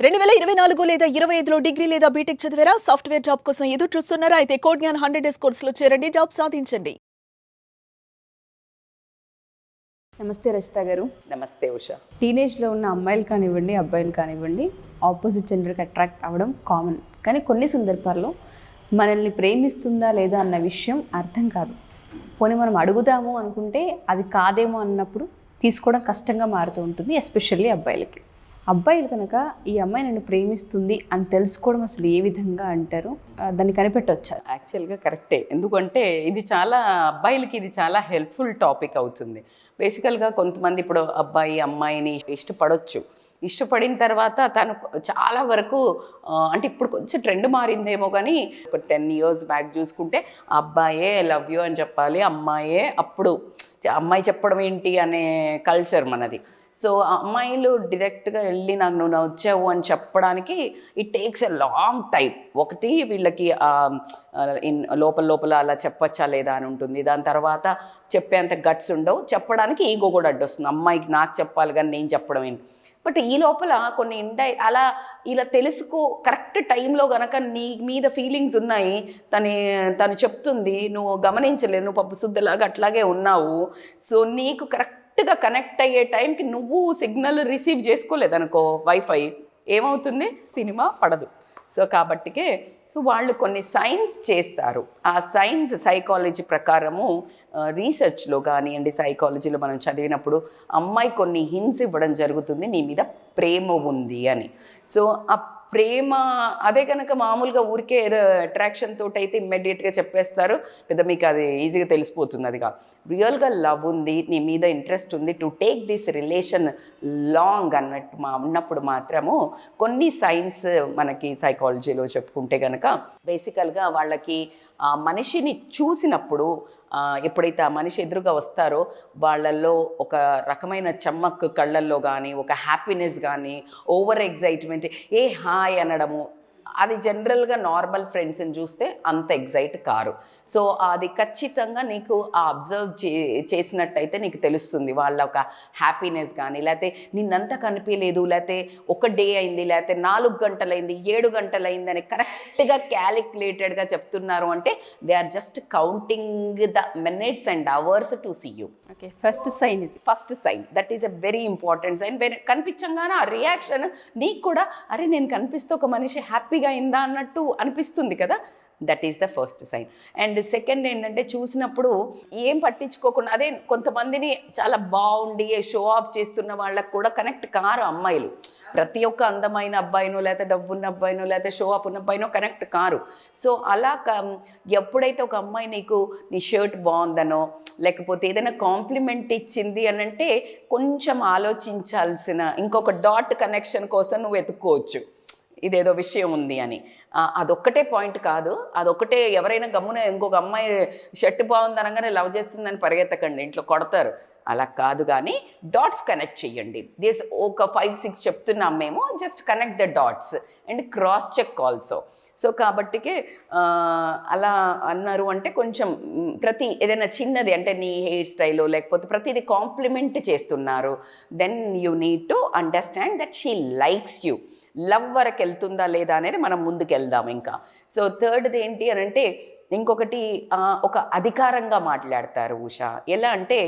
2024 లేదా 25లో డిగ్రీ లేదా బీటెక్ చదివారా? సాఫ్ట్‌వేర్ జాబ్ కోసం ఎదురు చూస్తున్నారా? అయితే కోడ్ జ్ఞాన్ 100 డేస్ కోర్సులో చేరండి. జాబ్ సాధించండి. నమస్తే రచిత గారు. నమస్తే ఉషా. టీనేజ్లో ఉన్న అమ్మాయిలు కానివ్వండి, అబ్బాయిలు కానివ్వండి, ఆపోజిట్ జెండర్కి అట్రాక్ట్ అవ్వడం కామన్. కానీ కొన్ని సందర్భాల్లో మనల్ని ప్రేమిస్తుందా లేదా అన్న విషయం అర్థం కాదు. పోనీ మనం అడుగుదాము అనుకుంటే అది కాదేమో అన్నప్పుడు తీసుకోవడం కష్టంగా మారుతూ ఉంటుంది, ఎస్పెషల్లీ అబ్బాయిలకి. అబ్బాయిలు కనుక ఈ అమ్మాయి నన్ను ప్రేమిస్తుంది అని తెలుసుకోవడం అసలు ఏ విధంగా అంటారు? దాన్ని కనిపెట్టవచ్చా? యాక్చువల్గా కరెక్టే. ఎందుకంటే ఇది చాలా అబ్బాయిలకి ఇది చాలా హెల్ప్ఫుల్ టాపిక్ అవుతుంది. బేసికల్గా కొంతమంది ఇప్పుడు అబ్బాయి అమ్మాయిని ఇష్టపడిన తర్వాత తను చాలా వరకు అంటే ఇప్పుడు కొంచెం ట్రెండ్ మారిందేమో, కానీ ఒక 10 years బ్యాక్ చూసుకుంటే అబ్బాయే లవ్ యూ అని చెప్పాలి, అమ్మాయే అప్పుడు అమ్మాయి చెప్పడం ఏంటి అనే కల్చర్ మనది. సో అమ్మాయిలు డైరెక్ట్గా వెళ్ళి నాకు నువ్వు నచ్చావు అని చెప్పడానికి it takes a long time. ఒకటి వీళ్ళకి లోపల అలా చెప్పచ్చా లేదా అని ఉంటుంది. దాని తర్వాత చెప్పేంత గట్స్ ఉండవు, చెప్పడానికి ఈగో కూడా అడ్డొస్తుంది. అమ్మాయికి నాకు చెప్పాలి కానీ నేను చెప్పడం ఏంటి. బట్ ఈ లోపల కొన్ని అలా ఇలా తెలుసుకో, కరెక్ట్ టైంలో కనుక నీ మీద ఫీలింగ్స్ ఉన్నాయి, తను చెప్తుంది, నువ్వు గమనించలేదు, నువ్వు పప్పు శుద్ధలాగా అట్లాగే ఉన్నావు. సో నీకు కరెక్ట్గా కనెక్ట్ అయ్యే టైంకి నువ్వు సిగ్నల్ రిసీవ్ చేసుకోలేదనుకో, వైఫై ఏమవుతుంది, సినిమా పడదు. సో కాబట్టికే వాళ్ళు కొన్ని సైన్స్ చేస్తారు. ఆ సైన్స్ సైకాలజీ ప్రకారము రీసెర్చ్లో కానివ్వండి, సైకాలజీలో మనం చదివినప్పుడు అమ్మాయి కొన్ని హింట్స్ ఇవ్వడం జరుగుతుంది, నీ మీద ప్రేమ ఉంది అని. సో ఆ ప్రేమ అదే కనుక మామూలుగా ఊరికే ఏదో అట్రాక్షన్ తోటి అయితే ఇమ్మీడియట్గా చెప్పేస్తారు, పెద్ద మీకు అది ఈజీగా తెలిసిపోతుంది. అది కాదు, రియల్గా లవ్ ఉంది, నీ మీద ఇంట్రెస్ట్ ఉంది, to take this relation long అన్నట్టు ఉన్నప్పుడు మాత్రము కొన్ని సైన్స్ మనకి సైకాలజీలో చెప్పుకుంటే కనుక బేసికల్గా వాళ్ళకి ఆ మనిషిని చూసినప్పుడు ఎప్పుడైతే ఆ మనిషి ఎదురుగా వస్తారో వాళ్ళల్లో ఒక రకమైన చమ్మక్కు కళ్ళల్లో కానీ, ఒక హ్యాపీనెస్ కానీ, ఓవర్ ఎగ్జైట్మెంట్, ఏ హాయ్ అనడము, అది జనరల్గా నార్మల్ ఫ్రెండ్స్ని చూస్తే అంత ఎగ్జైట్ కారు. సో అది ఖచ్చితంగా నీకు ఆ అబ్జర్వ్ చేసినట్టయితే నీకు తెలుస్తుంది వాళ్ళ ఒక హ్యాపీనెస్ కానీ, లేకపోతే నిన్నంతా కనిపించలేదు, లేకపోతే ఒక డే అయింది, లేకపోతే 4 గంటలైంది, 7 గంటలైంది అని కరెక్ట్గా క్యాలిక్యులేటెడ్గా చెప్తున్నారు అంటే they are just counting the minutes and hours to see you. Okay, first sign that is a very important sign. కనిపించంగానే ఆ రియాక్షన్ నీకు కూడా, అరే నేను కనిపిస్తే ఒక మనిషి హ్యాపీగా అయిందా అన్నట్టు అనిపిస్తుంది కదా, that is the first sign. And second ఏంటంటే చూసినప్పుడు ఏం పట్టించుకోకుండా, అదే కొంతమందిని చాలా బాగుండి షో ఆఫ్ చేస్తున్న వాళ్ళకు కూడా కనెక్ట్ కారు అమ్మాయిలు. ప్రతి ఒక్క అందమైన అబ్బాయినో, లేకపోతే డబ్బున్న అబ్బాయినో, లేకపోతే షో ఆఫ్ ఉన్న అబ్బాయినో కనెక్ట్ కారు. సో అలా ఎప్పుడైతే ఒక అమ్మాయి నీకు నీ షర్ట్ బాగుందనో, లేకపోతే ఏదైనా కాంప్లిమెంట్ ఇచ్చింది అని అంటే కొంచెం ఆలోచించాల్సిన, ఇంకొక డాట్ కనెక్షన్ కోసం నువ్వు వెతుక్కోవచ్చు, ఇదేదో విషయం ఉంది అని. అదొక్కటే పాయింట్ కాదు, అదొక్కటే ఎవరైనా గమ్మున ఇంకొక అమ్మాయి షర్ట్ బాగుంది అనగానే లవ్ చేస్తుందని పరిగెత్తకండి, ఇంట్లో కొడతారు. అలా కాదు, కానీ డాట్స్ కనెక్ట్ చేయండి. దిస్ ఒక 5-6 చెప్తున్నాం మేము, just connect the dots and cross check also. So కాబట్టికే అలా అన్నారు అంటే కొంచెం ప్రతి ఏదైనా చిన్నది అంటే నీ హెయిర్ స్టైలు లేకపోతే ప్రతిదీ కాంప్లిమెంట్ చేస్తున్నారు, then you need to understand that she likes you. Love వరకు వెళ్తుందా లేదా అనేది మనం ముందుకు వెళ్దాం ఇంకా. సో థర్డ్ది ఏంటి అని అంటే ఇంకొకటి ఒక అధికారంగా మాట్లాడతారు ఉషా. ఎలా అంటే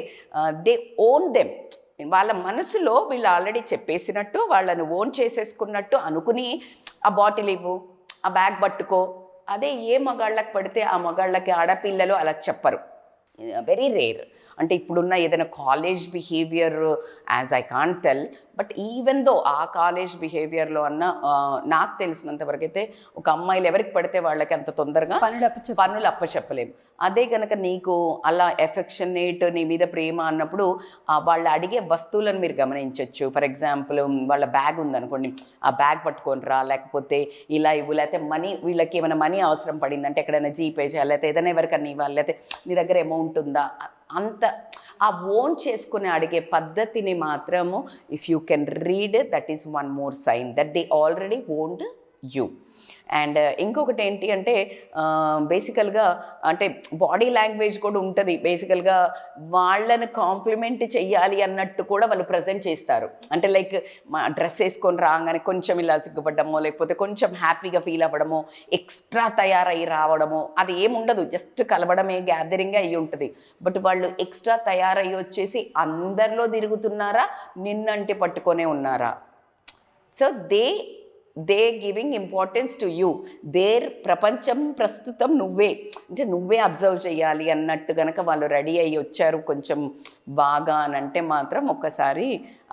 దే ఓన్ దెమ్. వాళ్ళ మనసులో వీళ్ళు ఆల్రెడీ చెప్పేసినట్టు, వాళ్ళని ఓన్ చేసేసుకున్నట్టు అనుకుని ఆ బాటిల్ ఇవ్వు, ఆ బ్యాగ్ పట్టుకో, అదే ఏ మగాళ్ళకి పడితే ఆ మగాళ్ళకి ఆడపిల్లలు అలా చెప్పరు, వెరీ రేర్. అంటే ఇప్పుడున్న ఏదైనా college behaviour as I can't tell, but even though ఆ కాలేజ్ బిహేవియర్లో అన్న నాకు తెలిసినంత వరకు అయితే ఒక అమ్మాయిలు ఎవరికి పడితే వాళ్ళకి అంత తొందరగా పనులు అప్పచెప్పలేము. అదే కనుక నీకు అలా ఎఫెక్షనేట్, నీ మీద ప్రేమ అన్నప్పుడు వాళ్ళు అడిగే వస్తువులను మీరు గమనించవచ్చు. ఫర్ ఎగ్జాంపుల్ వాళ్ళ బ్యాగ్ ఉందనుకోండి, ఆ బ్యాగ్ పట్టుకొని రా, లేకపోతే ఇలా ఇవ్వు, లేకపోతే మనీ, వీళ్ళకి ఏమైనా మనీ అవసరం పడిందంటే ఎక్కడైనా జీపే చేయాలి, లేకపోతే ఏదైనా ఎవరికన్నా ఇవ్వాలి, లేకపోతే నీ దగ్గర అమౌంట్ ఉందా, అంత ఆ ఓన్ చేసుకుని అడిగే పద్ధతిని మాత్రము if you can read, that is one more sign that they already owned you. And ఇంకొకటి ఏంటి అంటే బేసికల్గా అంటే బాడీ లాంగ్వేజ్ కూడా ఉంటుంది. బేసికల్గా వాళ్ళని కాంప్లిమెంట్ చెయ్యాలి అన్నట్టు కూడా వాళ్ళు ప్రజెంట్ చేస్తారు. అంటే లైక్ మా డ్రెస్ వేసుకొని రాగానే కొంచెం ఇలా సిగ్గుపడ్డమో, లేకపోతే కొంచెం హ్యాపీగా ఫీల్ అవ్వడమో, ఎక్స్ట్రా తయారై రావడమో, అది ఏముండదు, జస్ట్ కలవడమే, గ్యాదరింగ్ అయ్యి ఉంటుంది. బట్ వాళ్ళు ఎక్స్ట్రా తయారయ్యి వచ్చేసి అందరిలో తిరుగుతున్నారా, నిన్నంటే పట్టుకొనే ఉన్నారా? So they giving importance to you. Their ప్రపంచం ప్రస్తుతం నువ్వే, అంటే నువ్వే అబ్జర్వ్ చేయాలి అన్నట్టు కనుక వాళ్ళు రెడీ అయ్యి వచ్చారు కొంచెం బాగా అని అంటే మాత్రం ఒక్కసారి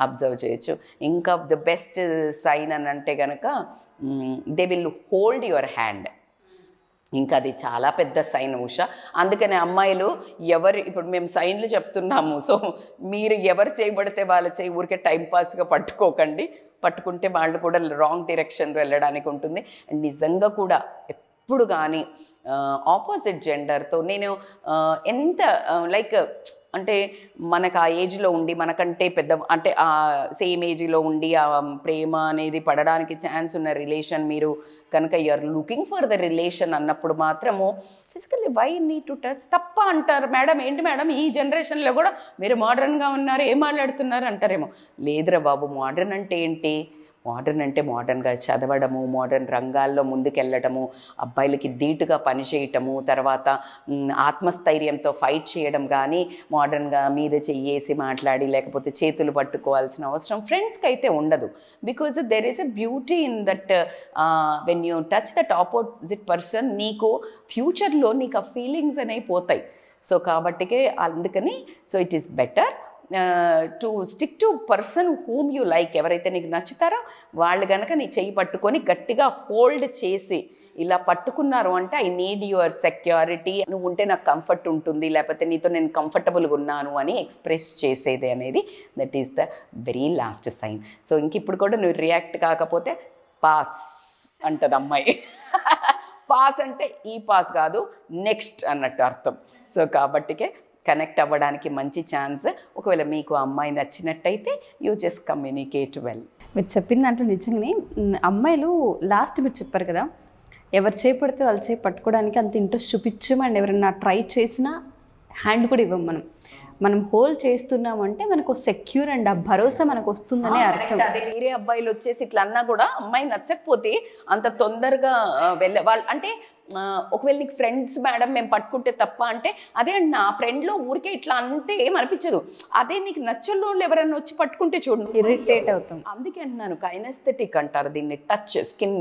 అబ్జర్వ్ చేయొచ్చు. ఇంకా ద బెస్ట్ సైన్ అని అంటే కనుక they will hold your hand. ఇంకా అది చాలా పెద్ద సైన్ ఉషా. అందుకని అమ్మాయిలు ఇప్పుడు మేము సైన్లు చెప్తున్నాము, సో మీరు ఎవరు చేయబడితే వాళ్ళ చేయి ఊరికే టైంపాస్గా పట్టుకోకండి. పట్టుకుంటే వాళ్ళు కూడా రాంగ్ డైరెక్షన్లో వెళ్ళడానికి ఉంటుంది. అండ్ నిజంగా కూడా ఎప్పుడు కానీ ఆపోజిట్ జెండర్తో నేను ఎంత లైక్ అంటే మనకు ఆ ఏజ్లో ఉండి మనకంటే పెద్ద అంటే ఆ సేమ్ ఏజ్లో ఉండి ఆ ప్రేమ అనేది పడడానికి ఛాన్స్ ఉన్న రిలేషన్ మీరు కనుక you're looking for the relation అన్నప్పుడు మాత్రము physically why need to touch తప్ప అంటారు. మేడం ఏంటి మేడం ఈ జనరేషన్లో కూడా మీరు మోడర్న్గా ఉన్నారు, ఏం మాట్లాడుతున్నారు అంటారేమో. లేదురా బాబు, మోడర్న్ అంటే ఏంటి? మోడర్న్ అంటే మోడర్న్గా చదవడము, మోడర్న్ రంగాల్లో ముందుకెళ్ళటము, అబ్బాయిలకి ధీటుగా పనిచేయటము, తర్వాత ఆత్మస్థైర్యంతో ఫైట్ చేయడం. కానీ మోడర్న్గా మీద చెయ్యేసి మాట్లాడి లేకపోతే చేతులు పట్టుకోవాల్సిన అవసరం ఫ్రెండ్స్కి అయితే ఉండదు. Because there is a beauty in that when you touch that opposite person, నీకు ఫ్యూచర్లో నీకు ఆ ఫీలింగ్స్ అనేవి పోతాయి. సో కాబట్టికే అందుకని so it is better to stick to person whom you like. ఎవరైతే నీకు నచ్చుతారో వాళ్ళు కనుక నీ చెయ్యి పట్టుకొని గట్టిగా హోల్డ్ చేసి ఇలా పట్టుకున్నారు అంటే ఐ నీడ్ యువర్ సెక్యూరిటీ, నువ్వు ఉంటే నాకు కంఫర్ట్ ఉంటుంది, లేకపోతే నీతో నేను కంఫర్టబుల్గా ఉన్నాను అని ఎక్స్ప్రెస్ చేసేది అనేది that is the very last sign. So ఇంక ఇప్పుడు కూడా నువ్వు రియాక్ట్ కాకపోతే పాస్ అంటది అమ్మాయి. పాస్ అంటే ఈ పాస్ కాదు, నెక్స్ట్ అన్నట్టు అర్థం. సో కాబట్టికే కనెక్ట్ అవ్వడానికి మంచి ఛాన్స్. ఒకవేళ మీకు ఆ అమ్మాయి నచ్చినట్టయితే యూ జస్ట్ కమ్యూనికేట్ వెల్. మీరు చెప్పిన దాంట్లో నిజంగానే అమ్మాయిలు లాస్ట్ మీరు చెప్పారు కదా, ఎవరు చేపడితే వాళ్ళు చేయి పట్టుకోవడానికి అంత ఇంట్రెస్ట్ చూపించమండి. ఎవరైనా ట్రై చేసినా హ్యాండ్ కూడా ఇవ్వం. మనం హోల్డ్ చేస్తున్నామంటే మనకు సెక్యూర్ అండ్ ఆ భరోసా మనకు వస్తుందనే అర్థం. అదే వేరే అబ్బాయిలు వచ్చేసి ఇట్లా అన్నా కూడా అమ్మాయి నచ్చకపోతే అంత తొందరగా వాళ్ళు అంటే ఒకవేళ నీకు ఫ్రెండ్స్ మేడం మేము పట్టుకుంటే తప్ప అంటే అదే అండి నా ఫ్రెండ్లో ఊరికే ఇట్లా అంటే ఏమనిపించదు. అదే నీకు నచ్చని వాళ్ళు ఎవరైనా వచ్చి పట్టుకుంటే చూడండి ఇరిటేట్ అవుతాం. అందుకే అంటున్నాను కైనెస్థెటిక్ అంటారు దీన్ని, టచ్ స్కిన్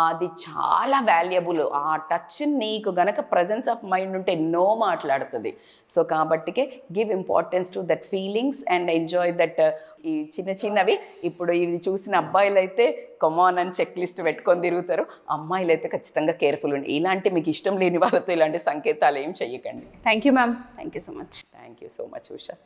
అది చాలా వాల్యుబుల్. ఆ టచ్ నీకు గనక ప్రజెన్స్ ఆఫ్ మైండ్ ఉంటే ఎన్నో మాట్లాడుతుంది. సో కాబట్టికే give importance to that feelings and enjoy that. ఈ చిన్న చిన్నవి ఇప్పుడు ఇవి చూసిన అబ్బాయిలు అయితే కమాన్ అని చెక్ లిస్ట్ పెట్టుకొని తిరుగుతారు, అమ్మాయిలు అయితే ఖచ్చితంగా కేర్ఫుల్ ఉండి ఇలాంటి మీకు ఇష్టం లేని వాళ్ళతో ఇలాంటి సంకేతాలు ఏం చెయ్యకండి. Thank you ma'am. Thank you so much. Thank you so much Usha.